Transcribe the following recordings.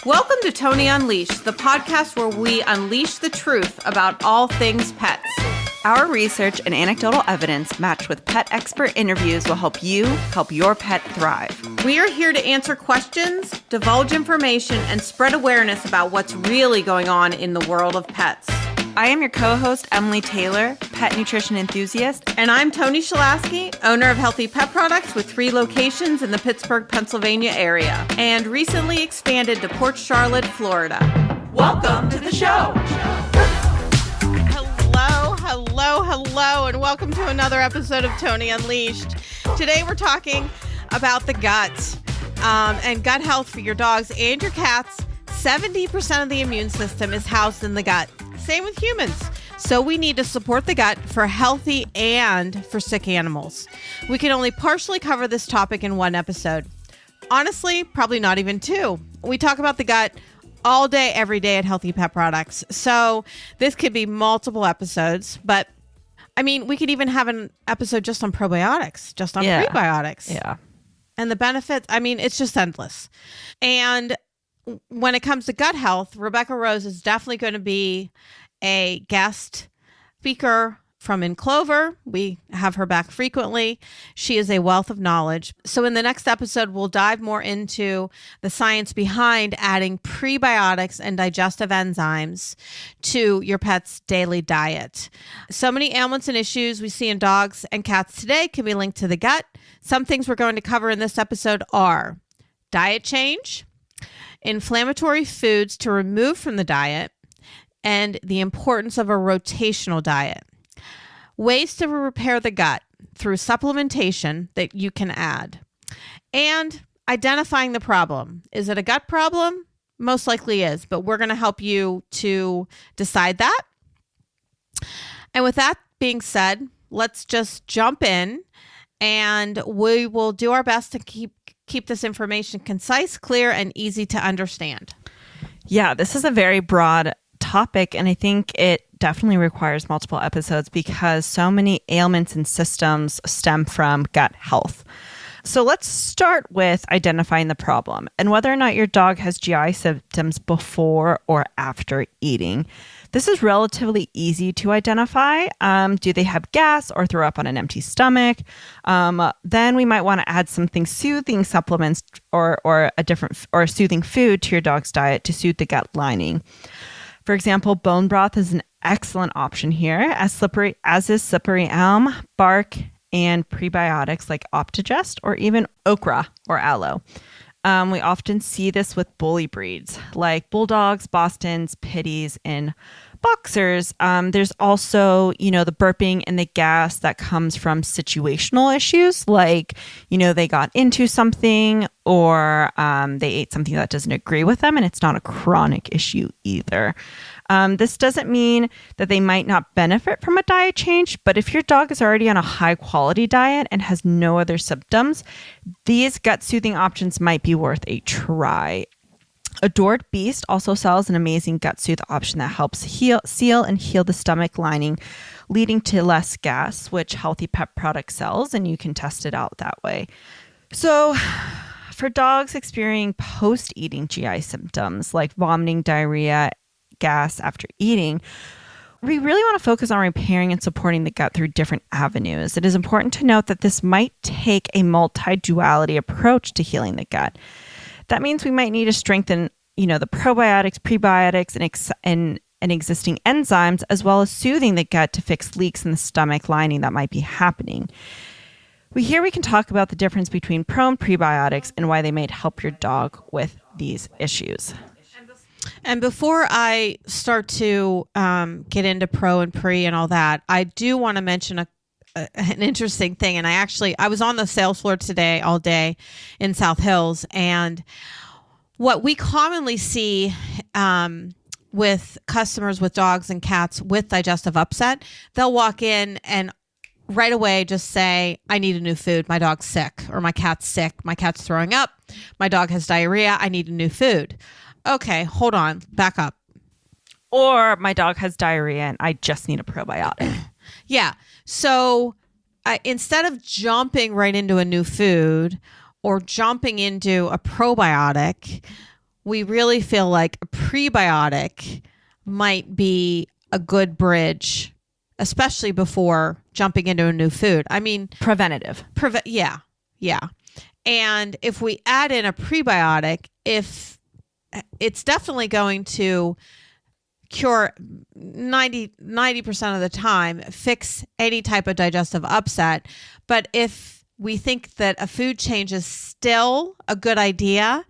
Welcome to Toni Unleashed, the podcast where we unleash the truth about all things pets. Our research and anecdotal evidence matched with pet expert interviews will help you help your pet thrive. We are here to answer questions, divulge information, and spread awareness about what's really going on in the world of pets. I am your co-host, Emily Taylor, pet nutrition enthusiast. And I'm Toni Shalaski, owner of Healthy Pet Products with 3 locations in the Pittsburgh, Pennsylvania area, and recently expanded to Port Charlotte, Florida. Welcome to the show. Hello, and welcome to another episode of Toni Unleashed. Today we're talking about the gut and gut health for your dogs and your cats. 70% of the immune system is housed in the gut. Same with humans. So we need to support the gut for healthy and for sick animals. We can only partially cover this topic in one episode. Honestly, probably not even 2. We talk about the gut all day, every day at Healthy Pet Products. So this could be multiple episodes, but I mean, we could even have an episode just on probiotics, just on prebiotics. Yeah. And the benefits, I mean, it's just endless. And when it comes to gut health, Rebecca Rose is definitely going to be a guest speaker from in Clover. We have her back frequently. She is a wealth of knowledge. So in the next episode, we'll dive more into the science behind adding prebiotics and digestive enzymes to your pet's daily diet. So many ailments and issues we see in dogs and cats today can be linked to the gut. Some things we're going to cover in this episode are diet change, inflammatory foods to remove from the diet, and the importance of a rotational diet. Ways to repair the gut through supplementation that you can add. And identifying the problem. Is it a gut problem? Most likely is, but we're going to help you to decide that. And with that being said, let's just jump in and we will do our best to keep this information concise, clear, and easy to understand. Yeah, this is a very broad topic, and I think it definitely requires multiple episodes because so many ailments and systems stem from gut health. So let's start with identifying the problem and whether or not your dog has GI symptoms before or after eating. This is relatively easy to identify. Do they have gas or throw up on an empty stomach? Then we might want to add something soothing supplements or a soothing food to your dog's diet to soothe the gut lining. For example, bone broth is an excellent option here, as is slippery elm, bark, and prebiotics like Optigest or even okra or aloe. We often see this with bully breeds like bulldogs, Bostons, pitties, and boxers. There's also, the burping and the gas that comes from situational issues like, they got into something or they ate something that doesn't agree with them, and it's not a chronic issue either. This doesn't mean that they might not benefit from a diet change, but if your dog is already on a high quality diet and has no other symptoms, these gut soothing options might be worth a try. Adored Beast also sells an amazing gut soothe option that helps seal and heal the stomach lining, leading to less gas, which Healthy Pet Products sells, and you can test it out that way. So for dogs experiencing post-eating GI symptoms like vomiting, diarrhea, gas after eating, we really want to focus on repairing and supporting the gut through different avenues. It is important to note that this might take a multi-duality approach to healing the gut. That means we might need to strengthen, the probiotics, prebiotics, and existing enzymes, as well as soothing the gut to fix leaks in the stomach lining that might be happening. We can talk about the difference between pro and prebiotics and why they might help your dog with these issues. And before I start to get into pro and pre and all that, I do want to mention an interesting thing. And I was on the sales floor today all day in South Hills. And what we commonly see with customers with dogs and cats with digestive upset, they'll walk in and right away just say, I need a new food. My dog's sick, or my cat's sick. My cat's throwing up. My dog has diarrhea. I need a new food. Okay, hold on. Back up. Or my dog has diarrhea and I just need a probiotic. Yeah. So instead of jumping right into a new food or jumping into a probiotic, we really feel like a prebiotic might be a good bridge, especially before jumping into a new food. I mean, Preventative. yeah. And if we add in a prebiotic, if it's definitely going to cure 90% of the time, fix any type of digestive upset. But if we think that a food change is still a good idea,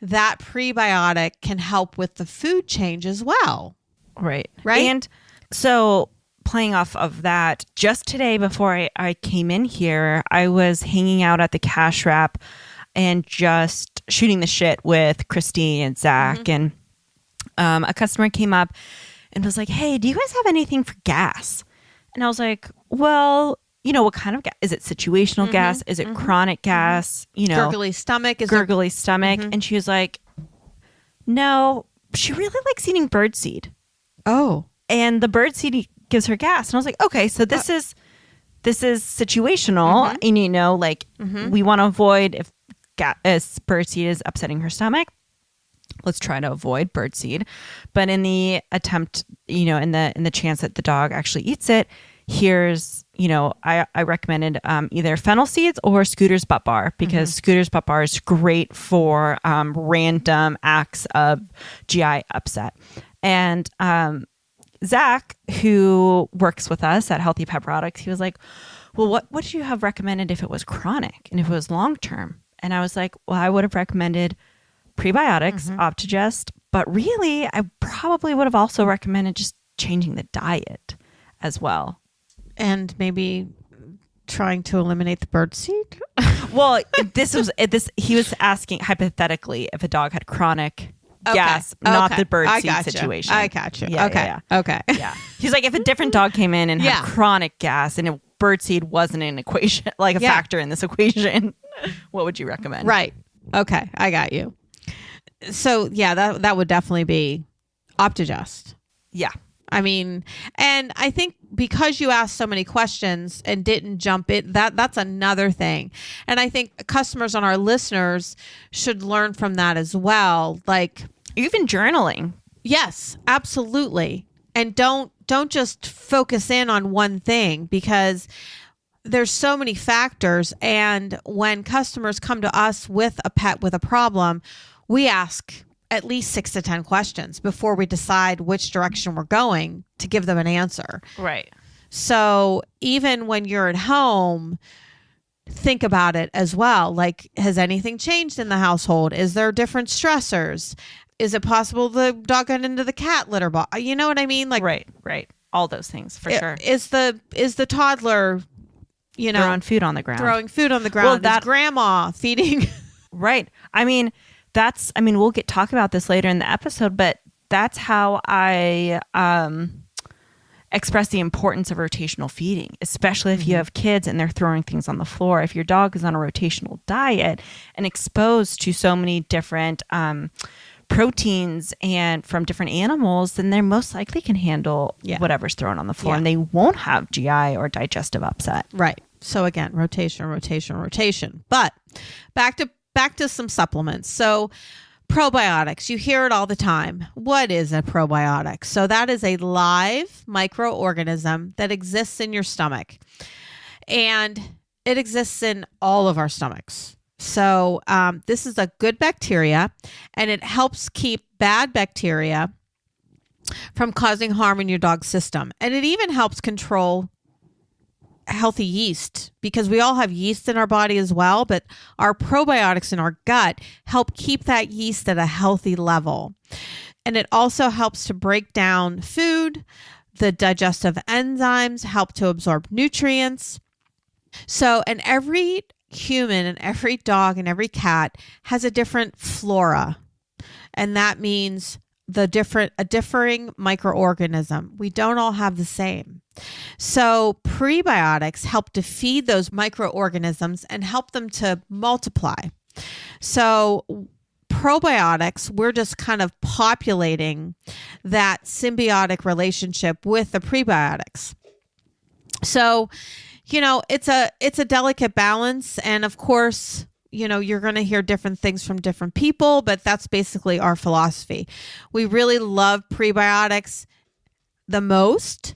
that prebiotic can help with the food change as well. Right. Right. And so playing off of that, just today before I came in here, I was hanging out at the cash wrap and just shooting the shit with Christy and Zach. And a customer came up and was like, hey, do you guys have anything for gas? And I was like, well, you know, what kind of gas? Is it situational gas? Is it chronic gas? You know, Gurgly stomach. Gurgly stomach. And she was like, no, she really likes eating birdseed. Oh. And the birdseed gives her gas. And I was like, okay, so this is situational. And, you know, like we want to avoid if birdseed is upsetting her stomach. Let's try to avoid birdseed. But in the attempt, you know, in the chance that the dog actually eats it, here's, you know, I recommended either fennel seeds or Scooter's Butt Bar, because Scooter's Butt Bar is great for random acts of GI upset. And Zach, who works with us at Healthy Pet Products, he was like, well, what would you have recommended if it was chronic and if it was long-term? And I was like, well, I would have recommended prebiotics, Optigest, but really I probably would have also recommended just changing the diet as well. And maybe trying to eliminate the birdseed? Well, he was asking hypothetically if a dog had chronic gas, not the birdseed situation. I got you. Yeah, okay. Yeah. Okay. Yeah. He's like, if a different dog came in and had chronic gas and birdseed wasn't an equation, like a factor in this equation, what would you recommend? Right. Okay. I got you. So yeah, that would definitely be Optigest. Yeah. I mean, and I think because you asked so many questions and didn't jump in, that's another thing. And I think customers and our listeners should learn from that as well. Like even journaling. Yes, absolutely. And don't just focus in on one thing, because there's so many factors. And when customers come to us with a pet with a problem, we ask at least 6 to 10 questions before we decide which direction we're going to give them an answer. Right. So even when you're at home, think about it as well. Like, has anything changed in the household? Is there different stressors? Is it possible the dog got into the cat litter box? You know what I mean? Like, right. All those things for sure. Is the toddler, you know, throwing food on the ground? Well, is grandma feeding? Right. I mean, we'll talk about this later in the episode, but that's how I express the importance of rotational feeding, especially if you have kids and they're throwing things on the floor. If your dog is on a rotational diet and exposed to so many different proteins and from different animals, then they most likely can handle whatever's thrown on the floor, and they won't have GI or digestive upset. Right. So again, rotation. But back to some supplements. So probiotics, you hear it all the time. What is a probiotic? So that is a live microorganism that exists in your stomach, and it exists in all of our stomachs. So this is a good bacteria, and it helps keep bad bacteria from causing harm in your dog's system. And it even helps control healthy yeast, because we all have yeast in our body as well, but our probiotics in our gut help keep that yeast at a healthy level. And it also helps to break down food. The digestive enzymes help to absorb nutrients. So, and every human and every dog and every cat has a different flora. And that means a differing microorganism. We don't all have the same. So prebiotics help to feed those microorganisms and help them to multiply. So probiotics, we're just kind of populating that symbiotic relationship with the prebiotics. So, you know, it's a delicate balance. And of course, you're going to hear different things from different people, but that's basically our philosophy. We really love prebiotics the most,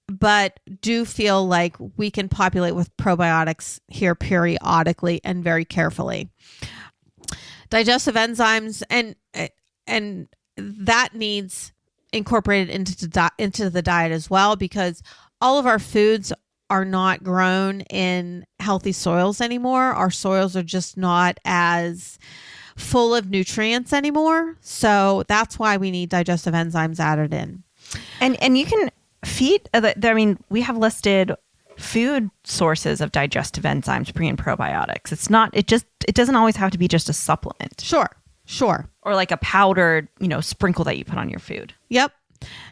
but do feel like we can populate with probiotics here periodically and very carefully. Digestive enzymes and that needs incorporated into the diet as well, because all of our foods are not grown in healthy soils anymore. Our soils are just not as full of nutrients anymore. So that's why we need digestive enzymes added in. And you can feed, we have listed food sources of digestive enzymes, pre and probiotics. It doesn't always have to be just a supplement. Sure. Or like a powdered, sprinkle that you put on your food. Yep.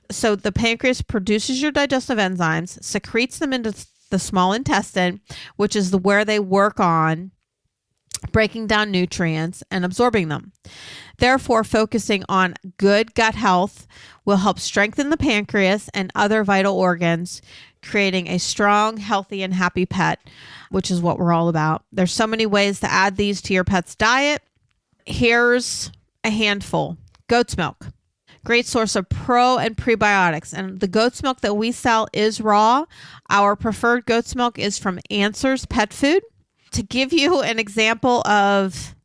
So the pancreas produces your digestive enzymes, secretes them into the small intestine, which is where they work on breaking down nutrients and absorbing them. Therefore, focusing on good gut health will help strengthen the pancreas and other vital organs, creating a strong, healthy, and happy pet, which is what we're all about. There's so many ways to add these to your pet's diet. Here's a handful. Goat's milk. Great source of pro and prebiotics. And the goat's milk that we sell is raw. Our preferred goat's milk is from Answers Pet Food. To give you an example of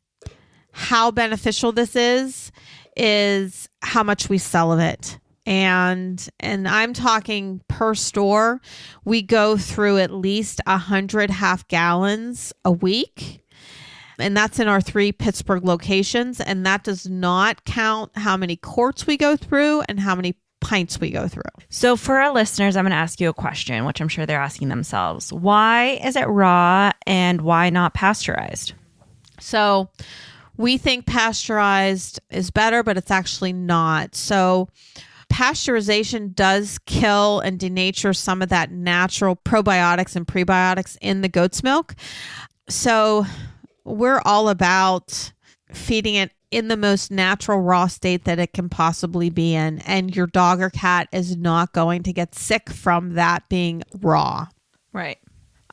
how beneficial this is how much we sell of it. And I'm talking per store. We go through at least 100 half gallons a week. And that's in our 3 Pittsburgh locations. And that does not count how many quarts we go through and how many pints we go through. So for our listeners, I'm going to ask you a question, which I'm sure they're asking themselves. Why is it raw and why not pasteurized? So we think pasteurized is better, but it's actually not. So pasteurization does kill and denature some of that natural probiotics and prebiotics in the goat's milk. So we're all about feeding it in the most natural raw state that it can possibly be in. And your dog or cat is not going to get sick from that being raw. Right.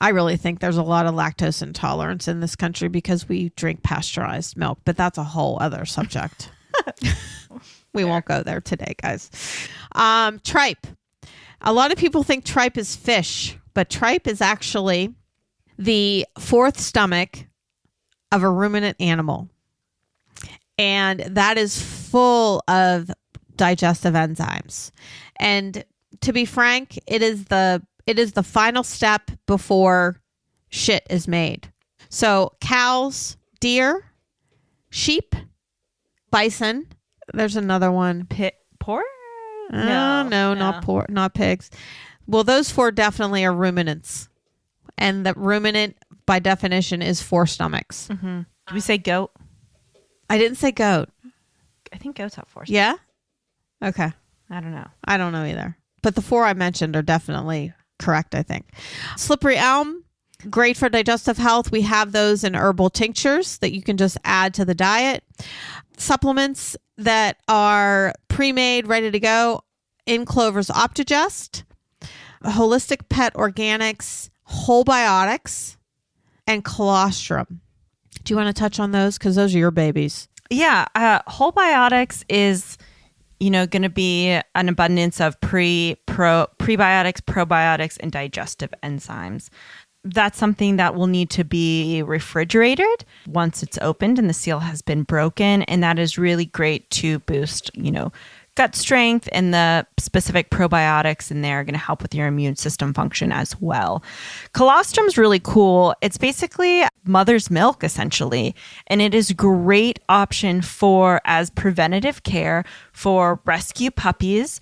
I really think there's a lot of lactose intolerance in this country because we drink pasteurized milk, but that's a whole other subject. We won't go there today, guys. Tripe. A lot of people think tripe is fish, but tripe is actually the 4th stomach of a ruminant animal. And that is full of digestive enzymes. And to be frank, it is the final step before shit is made. So cows, deer, sheep, bison. There's another one. Pork? No, not pork, not pigs. Well, those 4 definitely are ruminants. And the ruminant, by definition, is 4 stomachs. Mm-hmm. Did we say goat? I didn't say goat. I think goats have 4 stomachs. Yeah? Okay. I don't know. I don't know either. But the 4 I mentioned are definitely correct, I think. Slippery elm, great for digestive health. We have those in herbal tinctures that you can just add to the diet. Supplements that are pre-made, ready to go, in Clover's Optigest, Holistic Pet Organics, Whole Biotics, and Colostrum. Do you want to touch on those? Because those are your babies. Yeah. Whole Biotics is, going to be an abundance of prebiotics, probiotics, and digestive enzymes. That's something that will need to be refrigerated once it's opened and the seal has been broken. And that is really great to boost, gut strength, and the specific probiotics in there are going to help with your immune system function as well. Colostrum's really cool. It's basically mother's milk, essentially, and it is a great option as preventative care for rescue puppies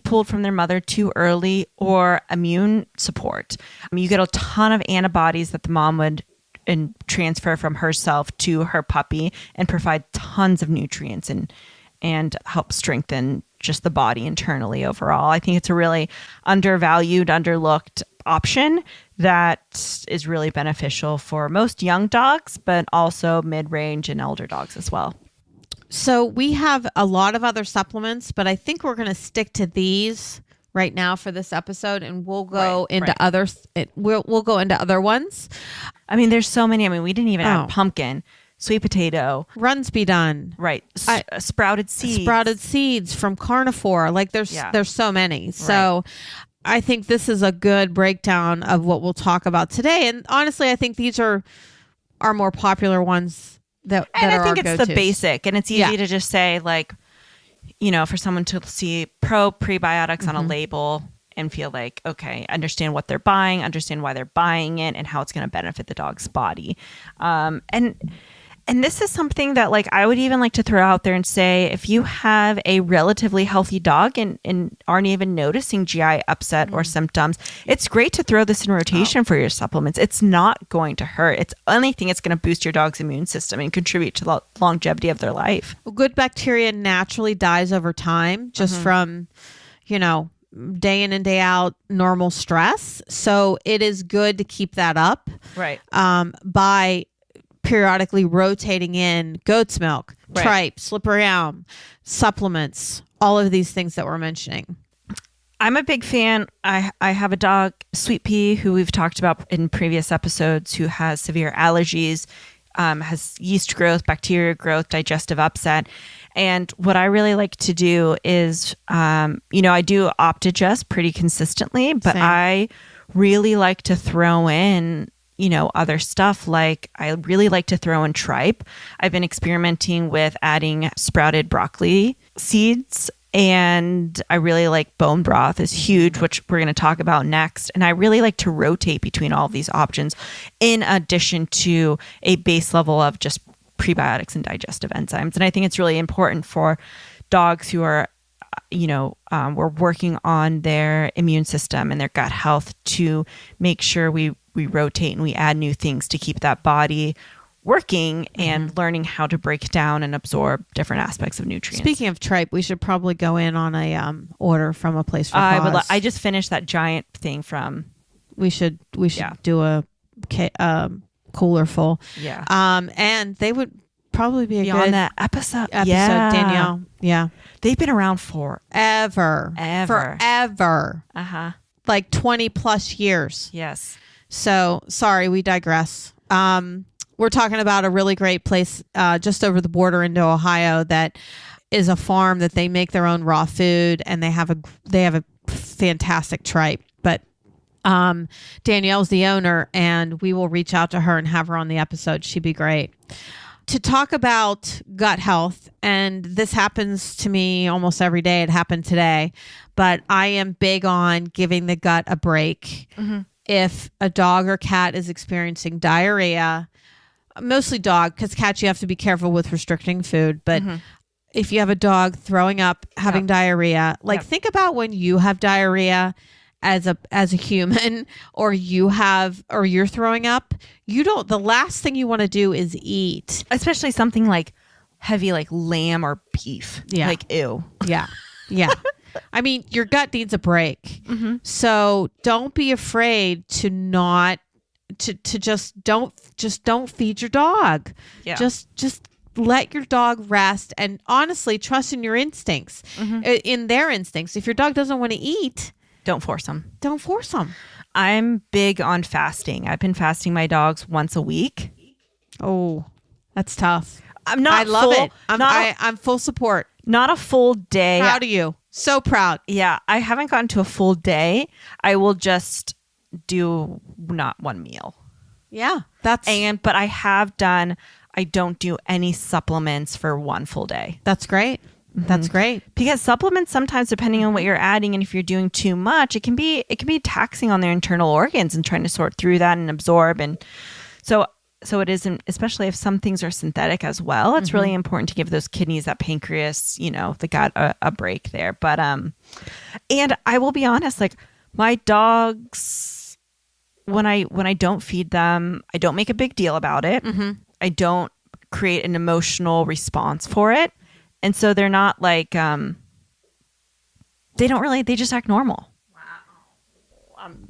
pulled from their mother too early, or immune support. You get a ton of antibodies that the mom would transfer from herself to her puppy and provide tons of nutrients and help strengthen just the body internally overall. I think it's a really undervalued, underlooked option that is really beneficial for most young dogs, but also mid-range and elder dogs as well. So we have a lot of other supplements, but I think we're going to stick to these right now for this episode, and we'll go into right. others. We'll go into other ones. I mean, there's so many. I mean, we didn't even add pumpkin, sweet potato, runs be done. Right. Sprouted seeds from carnivore. Like there's so many. So I think this is a good breakdown of what we'll talk about today. And honestly, I think these are our more popular ones that and are I think our it's go-tos. the basic, and it's easy to just say, like, you know, for someone to see prebiotics on a label and feel like, okay, understand what they're buying, understand why they're buying it, and how it's going to benefit the dog's body. And this is something that, like, I would even like to throw out there and say, if you have a relatively healthy dog and aren't even noticing GI upset or symptoms, it's great to throw this in rotation for your supplements. It's not going to hurt. It's anything, it's going to boost your dog's immune system and contribute to the longevity of their life. Good bacteria naturally dies over time just from, you know, day in and day out normal stress. So it is good to keep that up. Right. By periodically rotating in goat's milk, tripe, slippery elm, supplements, all of these things that we're mentioning. I'm a big fan. I have a dog, Sweet Pea, who we've talked about in previous episodes, who has severe allergies, has yeast growth, bacteria growth, digestive upset. And what I really like to do is, you know, I do Optigest pretty consistently, but I really like to throw in, you know, other stuff. Like I really like to throw in tripe. I've been experimenting with adding sprouted broccoli seeds, and I really like bone broth is huge, which we're going to talk about next. And I really like to rotate between all of these options in addition to a base level of just prebiotics and digestive enzymes. And I think it's really important for dogs who are, you know, we're working on their immune system and their gut health to make sure we rotate and we add new things to keep that body working and learning how to break down and absorb different aspects of nutrients. Speaking of tripe, we should probably go in on a order from a place for Paws. I just finished that giant thing from. We should do a cooler full. Yeah. And they would probably be a on good that episode. Danielle. Yeah. They've been around forever. Like 20 plus years. Yes. So sorry, we digress. We're talking about a really great place just over the border into Ohio that is a farm that they make their own raw food, and they have a fantastic tripe. But Danielle's the owner, and we will reach out to her and have her on the episode. She'd be great. To talk about gut health, and this happens to me almost every day. It happened today, but I am big on giving the gut a break. If a dog or cat is experiencing diarrhea, mostly dog, because cats you have to be careful with restricting food. But if you have a dog throwing up, having diarrhea, like think about when you have diarrhea as a human, or you're throwing up. The last thing you want to do is eat, especially something like heavy, like lamb or beef. Yeah, like ew. Yeah. I mean, your gut needs a break. So don't be afraid to not to just don't feed your dog. Yeah. Just let your dog rest, and honestly trust in your instincts, in their instincts. If your dog doesn't want to eat, don't force them. Don't force them. I'm big on fasting. I've been fasting my dogs once a week. Oh, that's tough. I'm not. I love it. I'm full support. Not a full day. Proud of you. So proud. Yeah, I haven't gotten to a full day. I will just do not one meal. Yeah, but I don't do any supplements for one full day. That's great. That's great. Because supplements sometimes, depending on what you're adding, and if you're doing too much, it can be taxing on their internal organs and trying to sort through that and absorb. And so it isn't, especially if some things are synthetic as well. It's really important to give those kidneys, that pancreas, you know, the gut a break there. But and I will be honest, like my dogs, when I don't feed them, I don't make a big deal about it. I don't create an emotional response for it. And so they're not like, they just act normal.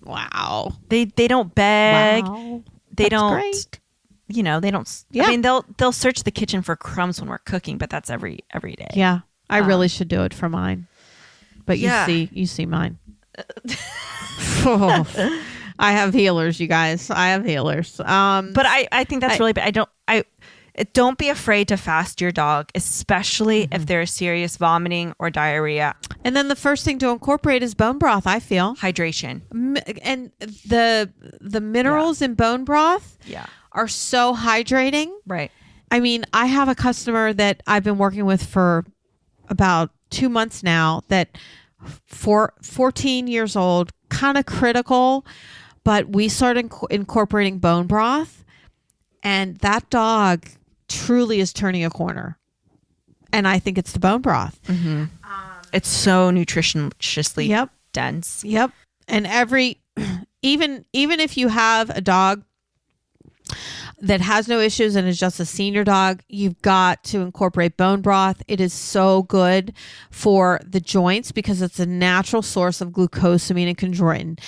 Wow. They don't beg. Wow. They That's don't, great. You know, they don't, I mean, they'll search the kitchen for crumbs when we're cooking, but that's every day. Yeah. I really should do it for mine. But you see mine. I have healers, you guys. I have healers. But I think that's really bad. Don't be afraid to fast your dog, especially if there's serious vomiting or diarrhea. And then the first thing to incorporate is bone broth, I feel. Hydration. And the minerals in bone broth are so hydrating. Right. I mean, I have a customer that I've been working with for about 2 months now that 14 years old, kind of critical, but we started incorporating bone broth, and that dog truly is turning a corner. And I think it's the bone broth. Mm-hmm. It's so nutritiously dense. Yep. And even if you have a dog that has no issues and is just a senior dog, you've got to incorporate bone broth. It is so good for the joints because it's a natural source of glucosamine and chondroitin.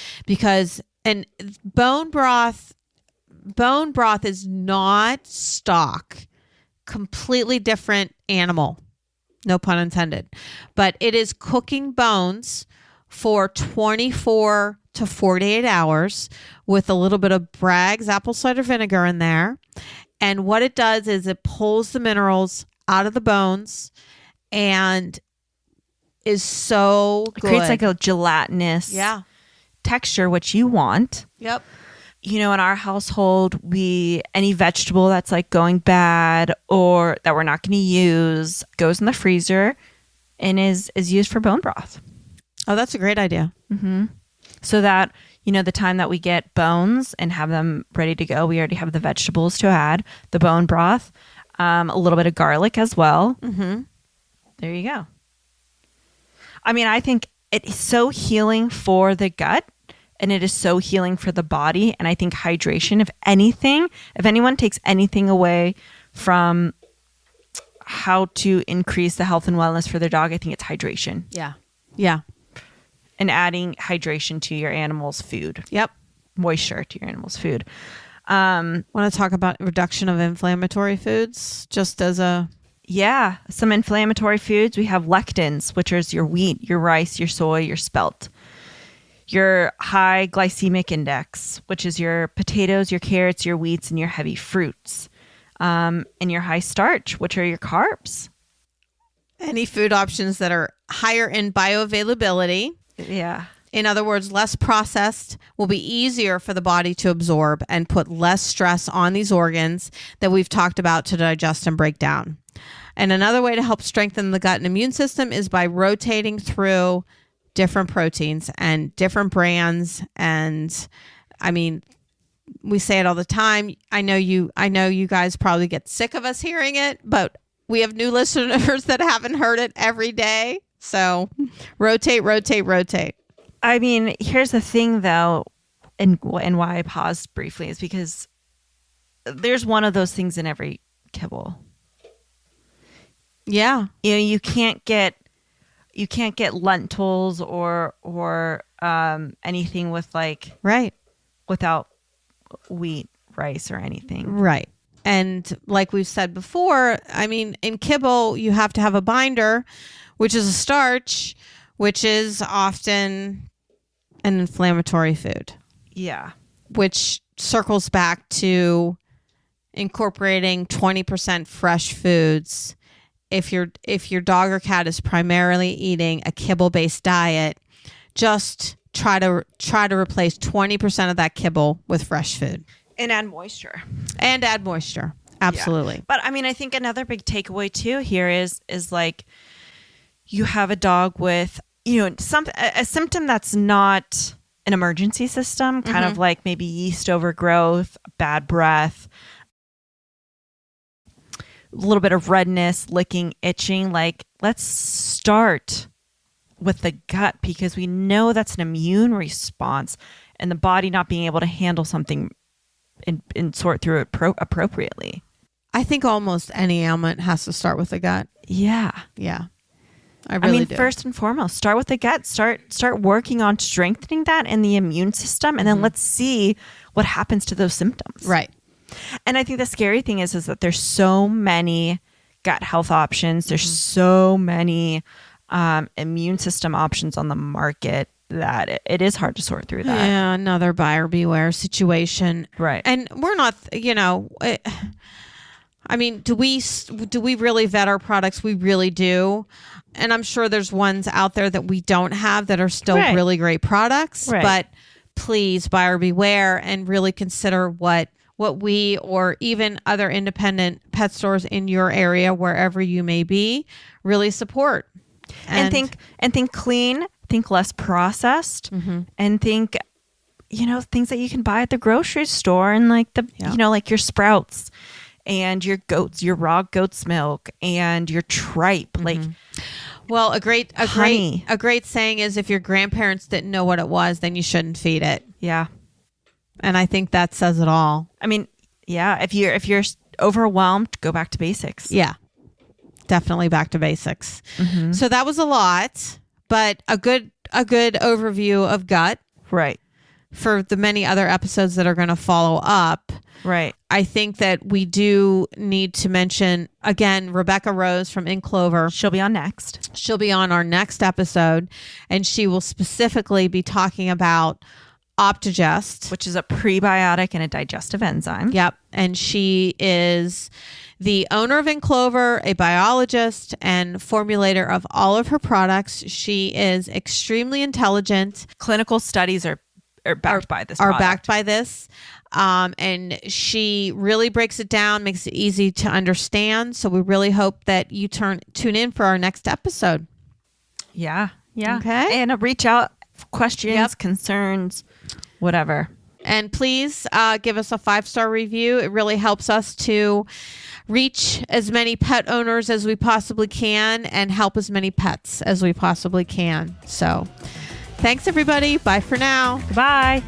And bone broth is not stock, completely different animal, no pun intended, but it is cooking bones for 24 to 48 hours with a little bit of Bragg's apple cider vinegar in there. And what it does is it pulls the minerals out of the bones and is so good. It creates like a gelatinous texture, which you want. Yep. You know, in our household, any vegetable that's like going bad or that we're not going to use goes in the freezer and is used for bone broth. Oh, that's a great idea. Mm-hmm. So that, you know, the time that we get bones and have them ready to go, we already have the vegetables to add, the bone broth, a little bit of garlic as well. Mm-hmm. There you go. I mean, I think it's so healing for the gut and it is so healing for the body. And I think hydration, if anyone takes anything away from how to increase the health and wellness for their dog, I think it's hydration. Yeah. Yeah. And adding hydration to your animal's food. Yep. Moisture to your animal's food. Want to talk about reduction of inflammatory foods just as a... Yeah. Some inflammatory foods. We have lectins, which is your wheat, your rice, your soy, your spelt. Your high glycemic index, which is your potatoes, your carrots, your wheats, and your heavy fruits. And your high starch, which are your carbs. Any food options that are higher in bioavailability. Yeah. In other words, less processed will be easier for the body to absorb and put less stress on these organs that we've talked about to digest and break down. And another way to help strengthen the gut and immune system is by rotating through different proteins and different brands. And I mean, we say it all the time. I know you guys probably get sick of us hearing it, but we have new listeners that haven't heard it every day. So rotate, rotate, rotate. I mean, here's the thing though, and why I paused briefly is because there's one of those things in every kibble. Yeah. You know, you can't get lentils or anything with without wheat, rice, or anything. Right. And like we've said before, I mean, in kibble, you have to have a binder, which is a starch, which is often an inflammatory food. Yeah. Which circles back to incorporating 20% fresh foods. If your dog or cat is primarily eating a kibble-based diet, just try to replace 20% of that kibble with fresh food. And add moisture. Absolutely. Yeah. But I mean, I think another big takeaway too here is like you have a dog with, you know, a symptom that's not an emergency system, kind of like maybe yeast overgrowth, bad breath, a little bit of redness, licking, itching. Like, let's start with the gut because we know that's an immune response and the body not being able to handle something and sort through it appropriately. I think almost any ailment has to start with the gut. Yeah. Yeah. I mean, do. First and foremost, start with the gut. Start working on strengthening that in the immune system, and then let's see what happens to those symptoms. Right. And I think the scary thing is that there's so many gut health options. There's so many immune system options on the market that it is hard to sort through that. Yeah, another buyer beware situation. Right. And we're not, I mean, do we really vet our products? We really do. And I'm sure there's ones out there that we don't have that are still really great products. Right. But please, buyer beware and really consider what we or even other independent pet stores in your area, wherever you may be, really support. And think clean, think less processed, and think, things that you can buy at the grocery store, and like like your Sprouts and your raw goat's milk and your tripe. Like, well, a great saying is, if your grandparents didn't know what it was, then you shouldn't feed it. Yeah. And I think that says it all. I mean, yeah, if you're overwhelmed, go back to basics. Yeah. Definitely back to basics. So that was a lot, but a good overview of gut. Right. For the many other episodes that are going to follow up. Right. I think that we do need to mention, again, Rebecca Rose from In Clover. She'll be on next. She'll be on our next episode, and she will specifically be talking about Optigest, which is a prebiotic and a digestive enzyme. Yep. And she is the owner of In Clover, a biologist and formulator of all of her products. She is extremely intelligent. Clinical studies are backed by this. And she really breaks it down, makes it easy to understand. So we really hope that you tune in for our next episode. Yeah. Yeah. Okay. And reach out, questions, concerns, whatever. And please give us a 5-star review. It really helps us to reach as many pet owners as we possibly can and help as many pets as we possibly can. So thanks, everybody. Bye for now. Goodbye.